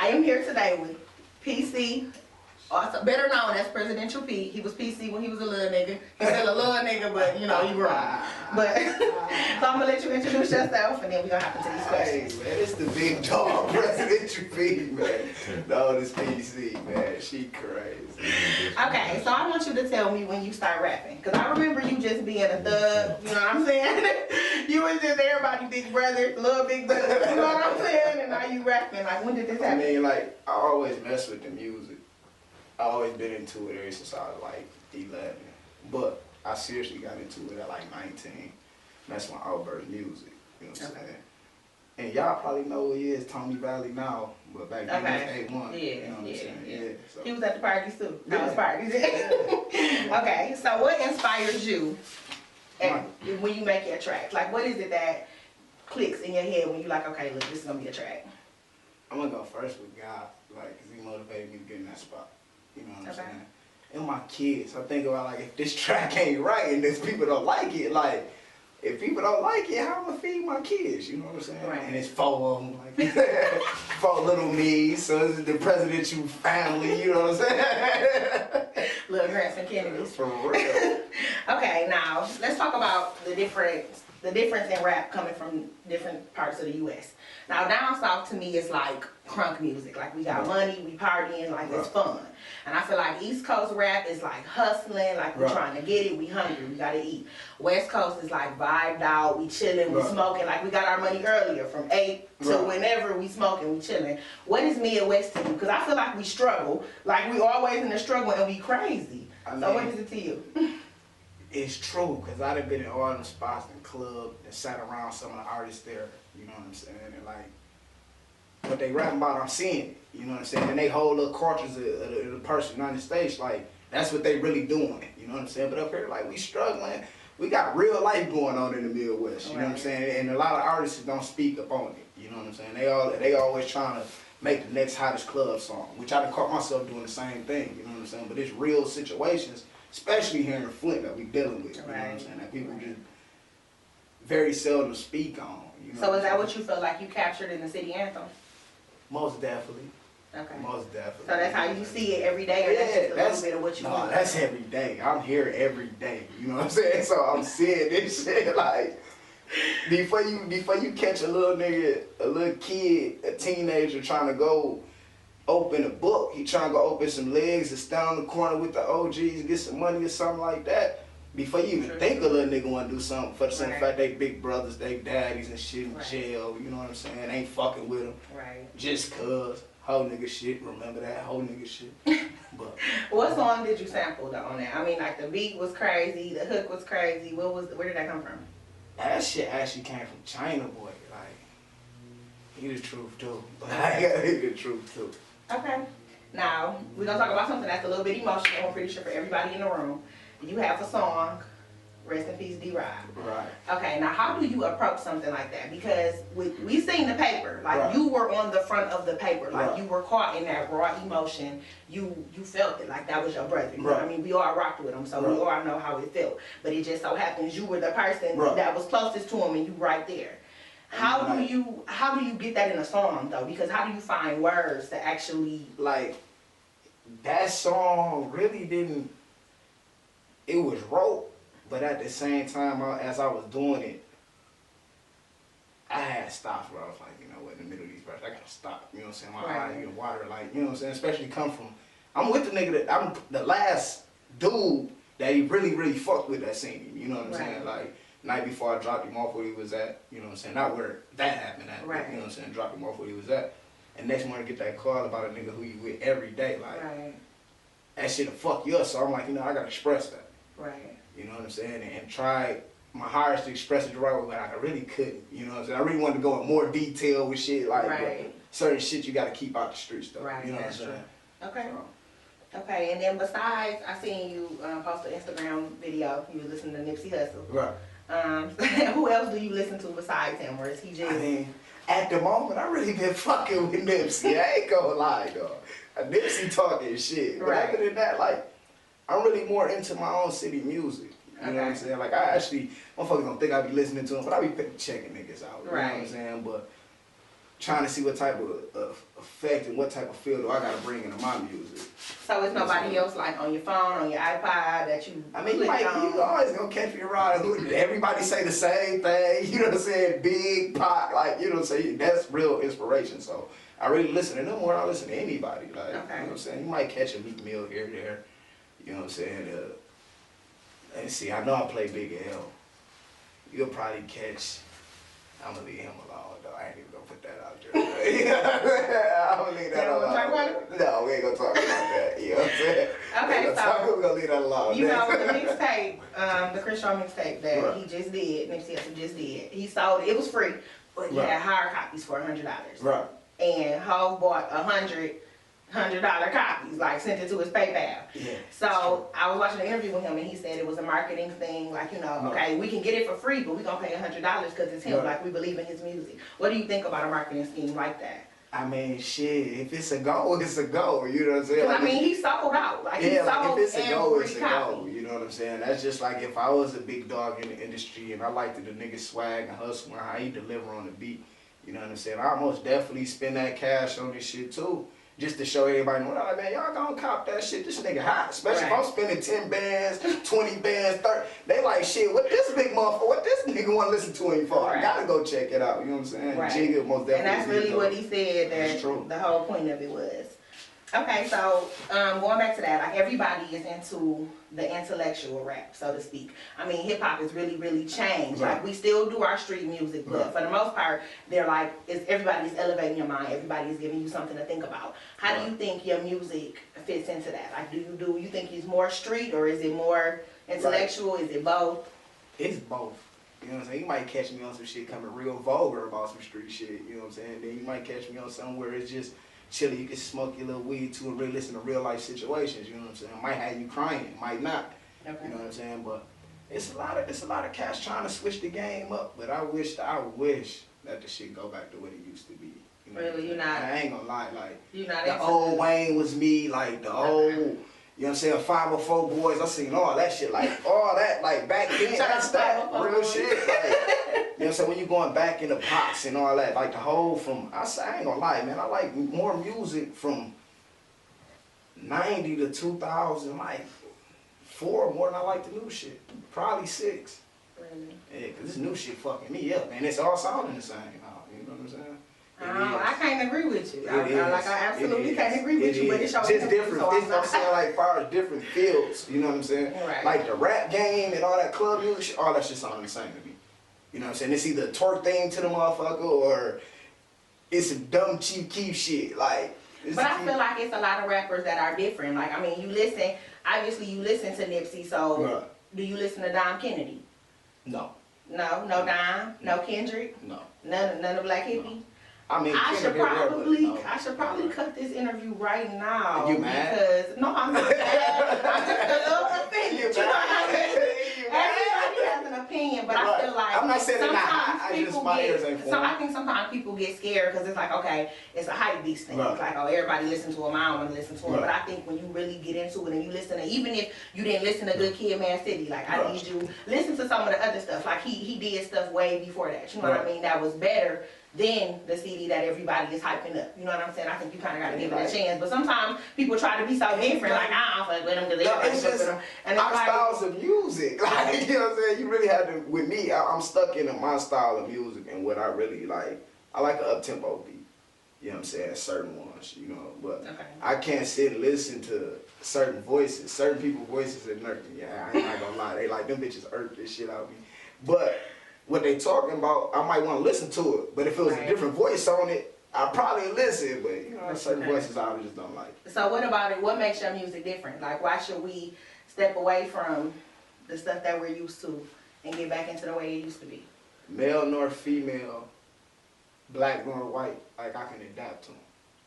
I am here today with PC, also better known as Presidential P. He was PC when he was a little nigga. He's still a little nigga, but you know, you wrong. But so I'm gonna let you introduce yourself, and then we're gonna hop into these questions. Hey man, it's the big dog, Presidential P, man. No, this PC, man. She crazy. Okay, so I want you to tell me when you start rapping, cause I remember you just being a thug. You know what I'm saying? You was just everybody big brother, little big brother. You know what I'm saying? And now you rapping. Like, when did this happen? I mean, like, I always mess with the music. I always been into it ever since I was like 11. But I seriously got into it at like 19. That's when I burst music. You know what I'm saying? And y'all probably know who he is, Tony Valley now, but back then he was A1. Yeah, you know what I'm saying? Yeah. So. He was at the parties too. I was parties. Okay, so what inspires you when you make your track? Like, what is it that clicks in your head when you like, okay, look, this is gonna be a track? I'm gonna go first with God, like, cause he motivated me to get in that spot. You know what I'm saying? And my kids, I think about like, if this track ain't right and these people don't like it, like, if people don't like it, how am I gonna feed my kids? You know what I'm saying? Right. And it's 4 of them, like 4 little me, so it's the presidential family. You know what I'm saying? Little Grandson Kennedys. For real. Okay, now let's talk about the difference in rap coming from different parts of the U.S. Now down south to me is like crunk music, like we got money, we partying, like it's fun. And I feel like East Coast rap is like hustling, like we're trying to get it, we hungry, we gotta eat. West Coast is like vibed out, we chilling, we smoking, like we got our money earlier from 8 to whenever we smoking, we chilling. What is Midwest to you? Because I feel like we struggle, like we always in the struggle and we crazy. So what is it to you? It's true, because I done been in all them spots and clubs and sat around some of the artists there, you know what I'm saying? And like, what they rapping about, I'm seeing it, you know what I'm saying? And they whole little cultures of the person on the stage, like, that's what they really doing, you know what I'm saying? But up here, like, we struggling. We got real life going on in the Midwest, you know what I'm saying? And a lot of artists don't speak up on it, you know what I'm saying? They always trying to make the next hottest club song, which I done caught myself doing the same thing, you know what I'm saying? But it's real situations, especially here in Flint, that we dealing with, you know what I'm saying? That people just very seldom speak on. You know so is that what you feel like you captured in the city anthem? Most definitely. Okay. Most definitely. So that's how you see it every day, or that's just a little bit of what you want? No, that's every day. I'm here every day. You know what I'm saying? So I'm seeing this shit like before you catch a little nigga, a little kid, a teenager trying to go open a book, he trying to go open some legs and stand on the corner with the OGs and get some money or something like that. Before you even think a little nigga want to do something for the simple fact they big brothers, they daddies and shit in jail, you know what I'm saying? Ain't fucking with them. Right. Just cuz. Whole nigga shit, remember that? Whole nigga shit. But what song did you sample though on that? I mean, like the beat was crazy, the hook was crazy. Where did that come from? That shit actually came from China Boy. Like, he the truth too. But he the truth too. Okay. Now, we're going to talk about something that's a little bit emotional, I'm pretty sure, for everybody in the room. You have a song, rest in peace, D-Rod. Right. Okay, now how do you approach something like that? Because we seen the paper, like you were on the front of the paper, like you were caught in that raw emotion. You felt it, like that was your brother. You know what I mean, we all rocked with him, so we all know how it felt. But it just so happens you were the person that was closest to him and you right there. How do you get that in a song though? Because how do you find words to actually like that song really didn't, it was wrote, but at the same time as I was doing it, I had stops where I was like, you know what, in the middle of these verses, I gotta stop, you know what I'm saying? My eyes get water, like, you know what I'm saying? Especially come from, I'm with the nigga that, I'm the last dude that he really fucked with that seen him, you know what I'm saying? Like, night before I dropped him off where he was at, you know what I'm saying? Not where that happened at, you know what I'm saying? Dropped him off where he was at. And next morning get that call about a nigga who you with every day, like, that shit'll fuck you up. So I'm like, you know, I gotta express that. Right. You know what I'm saying? And try my hardest to express it the right way, but I really couldn't, you know what I'm saying? I really wanted to go in more detail with shit, like, certain shit you gotta keep out the streets, though. You know what I'm saying? Okay. So. Okay, and then besides, I seen you post an Instagram video, you was listening to Nipsey Hussle. Right. Who else do you listen to besides him, or is he just... I mean, at the moment, I really been fucking with Nipsey. I ain't gonna lie, though. Nipsey talking shit. But other than that, like, I'm really more into my own city music. You know what I'm saying? Like, I actually, motherfuckers don't think I be listening to him, but I be checking niggas out. You know what I'm saying? But trying to see what type of effect and what type of feel do I gotta bring into my music. So it's nobody else like on your phone, on your iPod that you. I mean, you always gonna catch me around. Everybody say the same thing. You know what I'm saying? Big Pop, like you know what I'm saying. That's real inspiration. So I really listen to them more than I listen to anybody. Like you know what I'm saying. You might catch a Meek Mill here and there. You know what I'm saying? Let's see. I know I play Big L. You'll probably catch. I'm gonna leave him alone. I ain't even gonna put that out there. I'm gonna leave that alone. No, we ain't gonna talk about that. You know what I'm saying? Okay, so we're gonna leave that alone. You know, the mixtape, the Chris Shaw mixtape that he just did, Nipsey Hussle just did. He sold it. It was free, but he had hard copies for $100. Right. And Hov bought $100 copies, like sent it to his PayPal. Yeah. So I was watching an interview with him, and he said it was a marketing thing. Like, you know, okay, we can get it for free, but we gonna pay $100 because it's him. Like, we believe in his music. What do you think about a marketing scheme like that? I mean, shit. If it's a go, it's a go. You know what I'm saying? Like, I mean, he sold out. Like, he sold like if it's a go, it's a copy. go. You know what I'm saying? That's just like if I was a big dog in the industry and I liked the nigga swag and hustle and how he deliver on the beat. You know what I'm saying? I most definitely spend that cash on this shit too. Just to show everybody, like, man, y'all gonna cop that shit. This nigga hot. Especially if I'm spending 10 bands, 20 bands, 30. They like, shit, what this big motherfucker, what this nigga wanna listen to him for? I gotta go check it out. You know what I'm saying? Jigga most definitely. And that's really what he said, that the whole point of it was. Okay, so going back to that, like everybody is into the intellectual rap, so to speak. I mean, hip hop has really, really changed. Like we still do our street music, but for the most part, they're like, everybody's elevating your mind. Everybody's giving you something to think about. How do you think your music fits into that? Like, do you think it's more street or is it more intellectual? Is it both? It's both. You know what I'm saying? You might catch me on some shit coming real vulgar about some street shit. You know what I'm saying? Then you might catch me on somewhere it's just chilly, you can smoke your little weed too and really listen to real life situations, you know what I'm saying? It might have you crying, might not. Okay. You know what I'm saying? But it's a lot of cats trying to switch the game up, but I wish that the shit go back to what it used to be. You know really, you're not. I ain't gonna lie, like you're not the old Wayne was me, like the old, you know what I'm saying, 504 boys, I seen all that shit, like all that, like back then, that's that real shit, like. You know what I'm saying? When you going back in the pots and all that, like the whole I ain't gonna lie, man, I like more music from 90 to 2000, like 4 more than I like the new shit. Probably 6. Really? Yeah, cause this new shit fucking me up, man. It's all sounding the same now, you know what I'm saying? I can't agree with you. I absolutely can't agree with you, but it's just different. I'm saying like far as different fields, you know what I'm saying? Right. Like the rap game and all that club music, all that shit sounding the same to me. You know what I'm saying? It's either a twerk thing to the motherfucker or it's some dumb cheap keep shit. Like, but I feel like it's a lot of rappers that are different. Like, I mean, obviously you listen to Nipsey, so do you listen to Dom Kennedy? No. No Dom? No Kendrick? No. None of Black Hippie? No. I mean, I should probably cut this interview right now. You mad? Because no, I'm not mad. I'm just a little offended. You know what I mean? Everybody has an opinion, but I feel like I'm not saying I think sometimes people get scared because it's like, okay, it's a hype beast thing. It's like, oh, everybody listen to him. I don't want to listen to him. But I think when you really get into it and you listen to, even if you didn't listen to Good Kid, Mad City, like I need you listen to some of the other stuff. Like he did stuff way before that. You know what I mean? That was better than the CD that everybody is hyping up. You know what I'm saying? I think you kind of got to give it a chance. But sometimes people try to be so different, like, I don't fuck with them because they fuck with them. And our styles of music, like, you know what I'm saying? You really have to, with me, I'm stuck in my style of music and what I really like. I like an up-tempo beat. You know what I'm saying? Certain ones, you know. But I can't sit and listen to certain voices. Certain people's voices that irk me. Yeah, I ain't not gonna lie. They like, them bitches irk this shit out of me. But what they talking about, I might want to listen to it. But if it was a different voice on it, I'd probably listen. But you know, certain voices I just don't like. So what about it? What makes your music different? Like, why should we step away from the stuff that we're used to and get back into the way it used to be? Male nor female, black nor white, like I can adapt to them.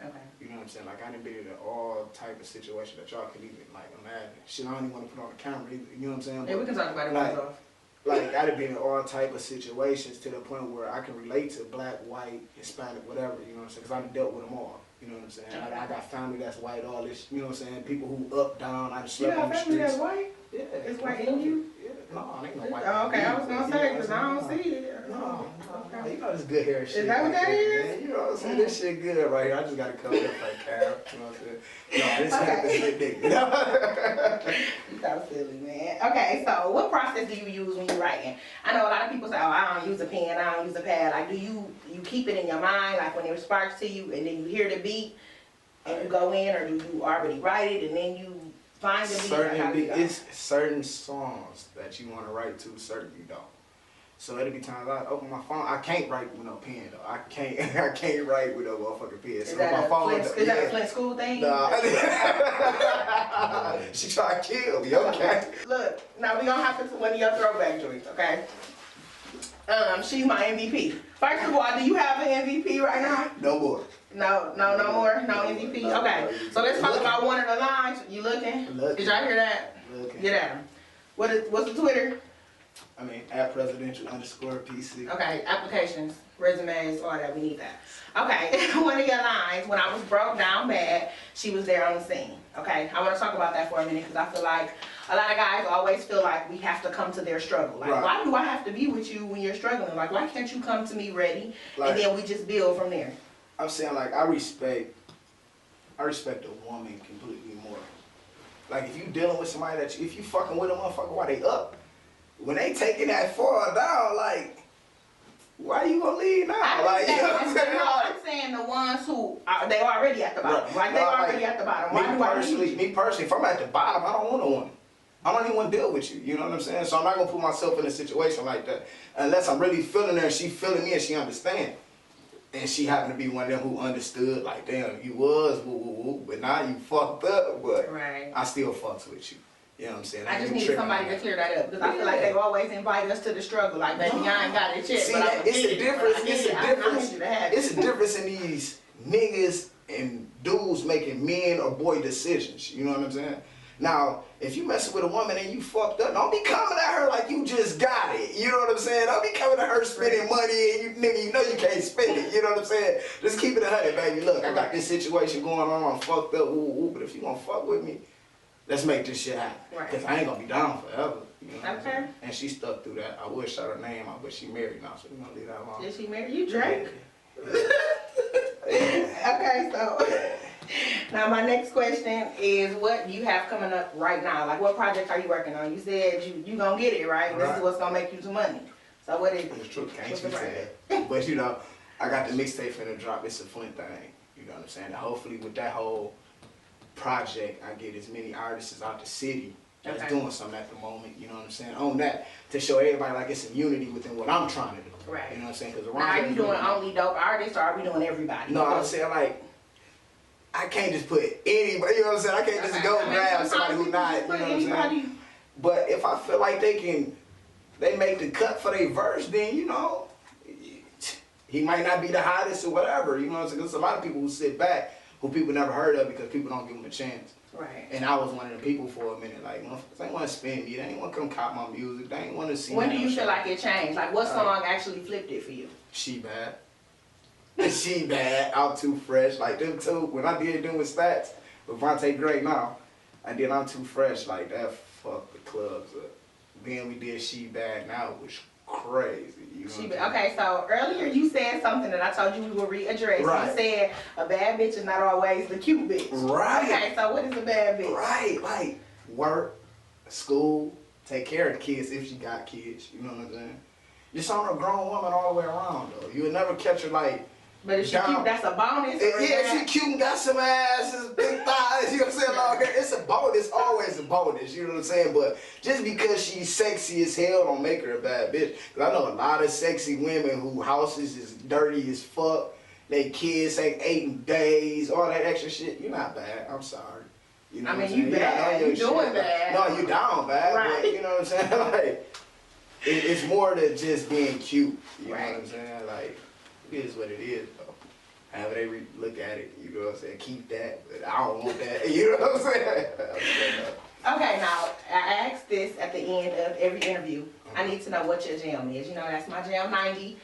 Okay. You know what I'm saying? Like I done been in all type of situations that y'all can even like imagine. Shit, I don't even want to put on the camera either. You know what I'm saying? Yeah, we can talk about it like, off. Like I've been in all type of situations to the point where I can relate to black, white, Hispanic, whatever. You know what I'm saying? Because I've dealt with them all. You know what I'm saying? I got family that's white, all this. You know what I'm saying? People who up, down. I just slept on the streets. You got family that's white? Yeah. It's white in you? Yeah. No, I ain't no white. Oh, okay, I was gonna say because I don't see it. No. Okay. Oh, you know this good hair shit. Is that what that is? Man. You know what I'm saying? This shit good right here. I just gotta cover it up like Carol. You know what I'm saying? No, this happens with nigga. You so silly, man. Okay, so what process do you use when you're writing? I know a lot of people say, oh, I don't use a pen, I don't use a pad. Like, do you keep it in your mind, like when it sparks to you, and then you hear the beat, and you go in, or do you already write it, and then you find the beat? It's certain songs that you want to write to, certain you don't. So it'll be times I open my phone. I can't write with no pen though. I can't write with no motherfucking pen. So that my phone. Is that a Flint school thing? Nah. She tried to kill me. Okay. Look, now we gonna have to one of your throwback joints, okay? She's my MVP. First of all, do you have an MVP right now? No more. No more? No MVP? Okay. So let's talk about one of the lines. You looking? Did y'all hear that? Looking. Get at him. What's the Twitter? I mean, @presidential_PC. Okay, applications, resumes, all that, we need that. Okay, one of your lines, when I was broke down bad, she was there on the scene. Okay, I want to talk about that for a minute because I feel like a lot of guys always feel like we have to come to their struggle. Like, right. Why do I have to be with you when you're struggling? Like, why can't you come to me ready, like, and then we just build from there? I'm saying, like, I respect a woman completely more. Like, if you dealing with somebody if you fucking with a motherfucker while they up, when they taking that far down, like, why you gonna leave now? Like, you know what I'm saying? I'm saying the ones who they already at the bottom. Right. Like, they already at the bottom. Why do I need me personally, if I'm at the bottom, I don't want no one. I don't even want to deal with you. You know what I'm saying? So I'm not gonna put myself in a situation like that unless I'm really feeling her and she feeling me and she understand. And she happened to be one of them who understood, like, damn, you was woo woo woo, but now you fucked up. But right. I still fucks with you. You know what I'm saying? I just need somebody to clear that up because I feel like they always invite us to the struggle. Like, baby, I ain't got it yet. See, but it's a difference. It's a difference in these niggas and dudes making men or boy decisions. You know what I'm saying? Now, if you messing with a woman and you fucked up, don't be coming at her like you just got it. You know what I'm saying? Don't be coming at her spending money and you nigga, you know you can't spend it. You know what I'm saying? Just keep it 100, baby. Look, I got this situation going on. I'm fucked up. Ooh, but if you gonna fuck with me, let's make this shit happen. Right. Cause I ain't gonna be down forever. You know what I'm saying? And she stuck through that. I would shout her name out, but she married now, so we're gonna leave that alone. Did she marry you, Drake? Okay, so now my next question is, what do you have coming up right now? Like, what project are you working on? You said you gonna get it, right? This is what's gonna make you some money. So what is it? It's true, can't you say that? But you know, I got the mixtape finna drop. It's a Flint thing. You know what I'm saying? And hopefully with that whole project, I get as many artists out the city that's doing something at the moment. You know what I'm saying? On that, to show everybody like it's some unity within what I'm trying to do. Right. You know what I'm saying? Because are you doing only dope artists, or are we doing everybody? No, I'm saying, like, I can't just put anybody. You know what I'm saying? I can't just go grab somebody who's not. You know what I'm saying? But if I feel like they make the cut for their verse, then you know, he might not be the hottest or whatever. You know what I'm saying? There's a lot of people who sit back who people never heard of because people don't give them a chance. Right. And I was one of the people for a minute. Like, motherfuckers ain't want to spend me. They ain't want to come cop my music. They ain't want to see. When do you feel like it changed? Like, what song actually flipped it for you? She Bad. She Bad. I'm Too Fresh. Like, them two. When I did them with Stats, with Vontae Gray now, I did I'm Too Fresh. Like, that fucked the clubs up. Then we did She Bad. Now it was crazy. You know okay, so earlier you said something that I told you we would readdress. Right. You said a bad bitch is not always the cute bitch. Right. Okay, so what is a bad bitch? Right, like work, school, take care of the kids if she got kids. You know what I'm saying? Just on a grown woman all the way around though. You'll never catch her like. But if she cute, that's a bonus. Yeah, she cute and got some asses, big thighs, you know what I'm saying? Long hair. It's a bonus, always a bonus, you know what I'm saying? But just because she's sexy as hell don't make her a bad bitch. Cause I know a lot of sexy women who houses is dirty as fuck, they kids ain't 8 days, all that extra shit. You're not bad, I'm sorry. You know I mean, you bad, you doing bad. No, you down bad, right. But you know what I'm saying? Like, it's more than just being cute, you know what I'm saying? Like, it is what it is, though. However they look at it, you know what I'm saying? Keep that, but I don't want that, you know what I'm saying? Okay, now, I ask this at the end of every interview. I need to know what your jam is. You know, that's my jam 90.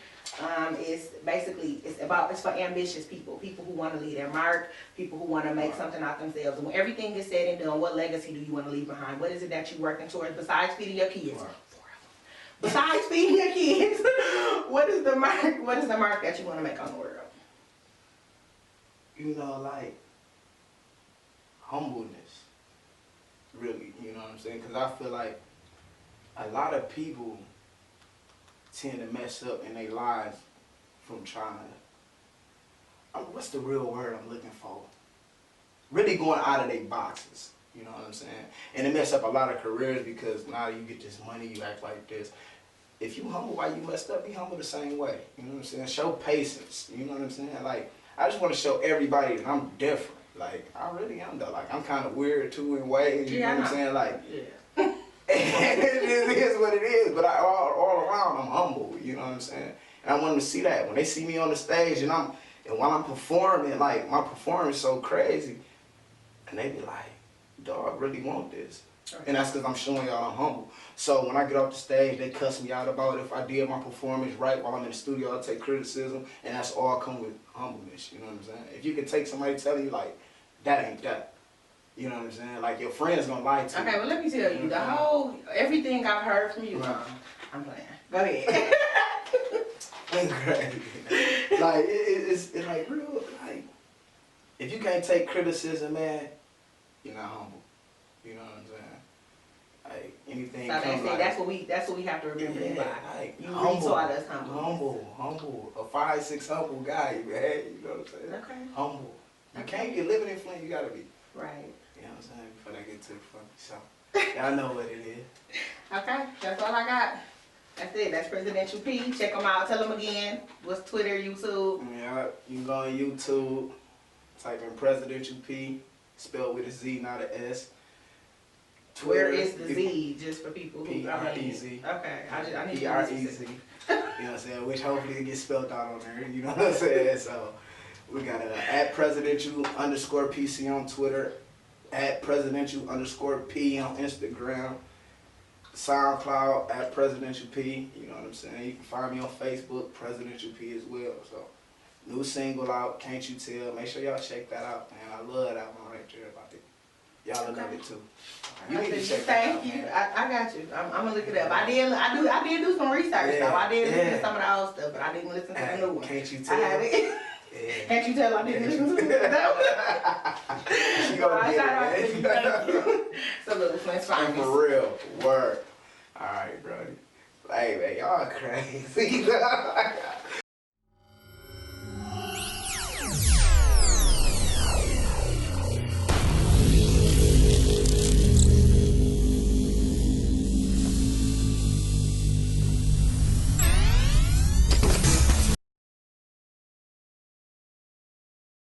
It's basically, it's for ambitious people. People who want to leave their mark, people who want to make something out themselves. And when everything is said and done, what legacy do you want to leave behind? What is it that you're working towards besides feeding your kids? Besides feeding your kids, what is the mark that you want to make on the world? You know, like, humbleness. Really, you know what I'm saying? Because I feel like a lot of people tend to mess up in their lives from trying to, what's the real word I'm looking for? Really going out of their boxes, you know what I'm saying? And it mess up a lot of careers because now you get this money, you act like this. If you humble while you messed up, be humble the same way, you know what I'm saying? Show patience, you know what I'm saying? Like, I just want to show everybody that I'm different. Like, I really am though. Like, I'm kind of weird too in ways, you know what I'm saying? Like, yeah. it is what it is, but all around, I'm humble, you know what I'm saying? And I want them to see that when they see me on the stage and while I'm performing, like, my performance is so crazy, and they be like, dog, I really want this. Okay. And that's because I'm showing y'all I'm humble. So when I get off the stage, they cuss me out about it. If I did my performance right while I'm in the studio, I'll take criticism, and that's all come with humbleness, you know what I'm saying? If you can take somebody telling you, like, that ain't that. You know what I'm saying? Like, your friend's gonna lie to you. Okay, well, let me tell you, everything I've heard from you, I'm playing. Go ahead. Like, it's like, real, like, if you can't take criticism, man, you're not humble. You know what I'm saying? Like, anything so that's what we have to remember in life. Like, you humble, taught us humble. A 5'6" humble guy, man. You know what I'm saying? Okay. Humble. You can't get living in Flint, you gotta be. Right. You know what I'm saying? Before I get too funny. So, y'all know what it is. Okay, that's all I got. That's it. That's Presidential P. Check them out. Tell them again. What's Twitter, YouTube? Yeah, you can go on YouTube, type in Presidential P, spelled with a Z, not an S. Where is the Z, just for people who P-R-E-Z. Okay, I need P-R-E-Z. You know what I'm saying? Which hopefully it gets spelled out on there. You know what I'm saying? So, we got at Presidential_PC on Twitter, at Presidential_P on Instagram, SoundCloud at Presidential P. You know what I'm saying? You can find me on Facebook, Presidential P as well. So, new single out, Can't You Tell? Make sure y'all check that out, man. I love that one right there. Y'all love it too. You need to check that out. Thank you. I got you. I'm gonna look it up. I did do some research though. I did listen to some of the old stuff, but I didn't listen to the new one. Can't You Tell? I had it. Yeah. Can't you tell I didn't listen to it? She gonna get it, man. Salute, Flint's finest. For real. Word. All right, brody. Hey, man, y'all crazy.